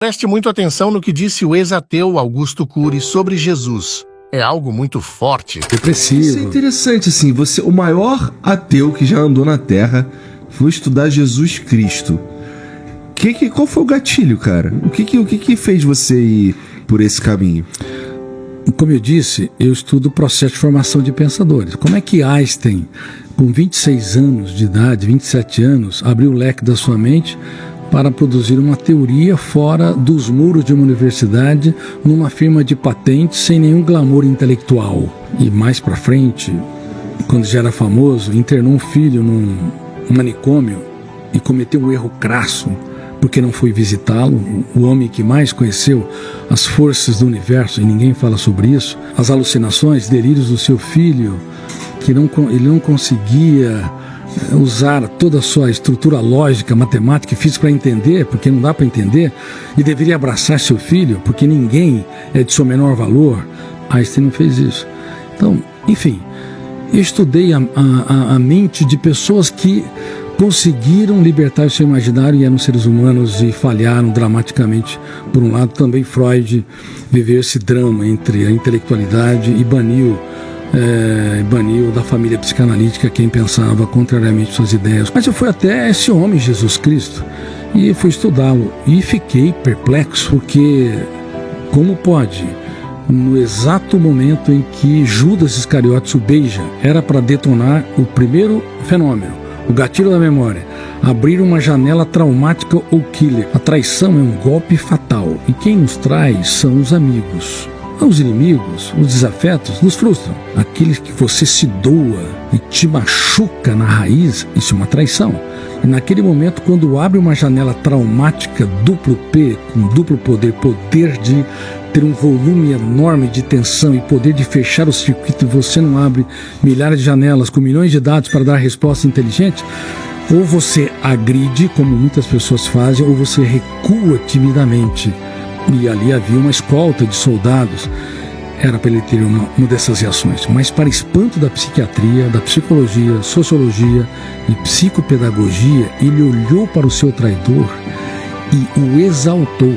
Preste muito atenção no que disse o ex-ateu Augusto Cury sobre Jesus. É algo muito forte. Depressivo. Isso é interessante, assim, o maior ateu que já andou na Terra foi estudar Jesus Cristo. Qual foi o gatilho, cara? O que fez você ir por esse caminho? Como eu disse, eu estudo o processo de formação de pensadores. Como é que Einstein, com 26 anos de idade, 27 anos, abriu o leque da sua mente para produzir uma teoria fora dos muros de uma universidade, numa firma de patentes, sem nenhum glamour intelectual? E mais para frente, quando já era famoso, internou um filho num manicômio e cometeu um erro crasso, porque não foi visitá-lo, o homem que mais conheceu as forças do universo, e ninguém fala sobre isso, as alucinações, delírios do seu filho, que ele não conseguia usar toda a sua estrutura lógica, matemática e física para entender, porque não dá para entender, e deveria abraçar seu filho, porque ninguém é de seu menor valor. Einstein não fez isso. Então, enfim, eu estudei a mente de pessoas que conseguiram libertar o seu imaginário e eram seres humanos e falharam dramaticamente. Por um lado, também Freud viveu esse drama entre a intelectualidade e baniu da família psicanalítica quem pensava contrariamente às suas ideias. Mas eu fui até esse homem, Jesus Cristo, e fui estudá-lo e fiquei perplexo, porque como pode, no exato momento em que Judas Iscariotes o beija, era para detonar o primeiro fenômeno, o gatilho da memória, abrir uma janela traumática ou killer. A traição é um golpe fatal, e quem nos trai são os amigos. Os inimigos, os desafetos, nos frustram. Aqueles que você se doa e te machuca na raiz, isso é uma traição. E naquele momento, quando abre uma janela traumática, duplo P, com duplo poder, poder de ter um volume enorme de tensão e poder de fechar o circuito, e você não abre milhares de janelas com milhões de dados para dar resposta inteligente, ou você agride, como muitas pessoas fazem, ou você recua timidamente. E ali havia uma escolta de soldados. Era para ele ter uma dessas reações. Mas, para espanto da psiquiatria, da psicologia, sociologia e psicopedagogia, ele olhou para o seu traidor e o exaltou.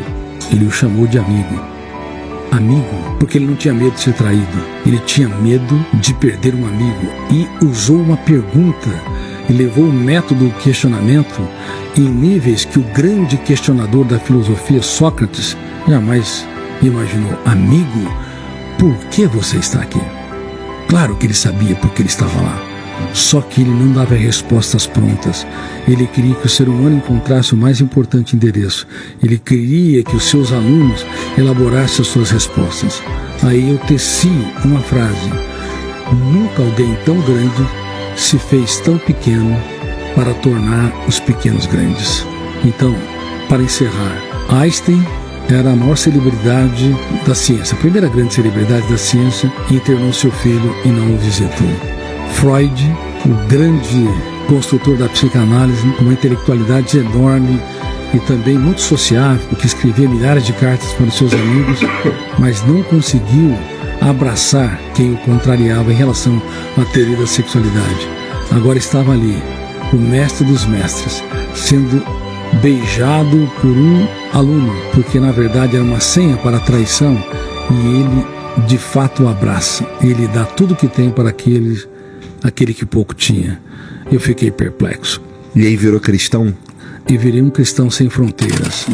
Ele o chamou de amigo. Amigo, porque ele não tinha medo de ser traído. Ele tinha medo de perder um amigo. E usou uma pergunta e levou o método do questionamento em níveis que o grande questionador da filosofia, Sócrates, jamais imaginou. Amigo, por que você está aqui? Claro que ele sabia porque ele estava lá. Só que ele não dava respostas prontas. Ele queria que o ser humano encontrasse o mais importante endereço. Ele queria que os seus alunos elaborassem as suas respostas. Aí eu teci uma frase: nunca alguém tão grande se fez tão pequeno para tornar os pequenos grandes. Então, para encerrar, Einstein era a maior celebridade da ciência, a primeira grande celebridade da ciência, e internou seu filho e não o visitou. Freud, o grande construtor da psicanálise, com uma intelectualidade enorme e também muito sociável, que escrevia milhares de cartas para os seus amigos, mas não conseguiu abraçar quem o contrariava em relação à teoria da sexualidade. Agora estava ali, o mestre dos mestres, sendo beijado por um aluno, porque na verdade era uma senha para a traição, e ele de fato o abraça. Ele dá tudo que tem para aquele que pouco tinha. Eu fiquei perplexo. E aí virou cristão? E virei um cristão sem fronteiras.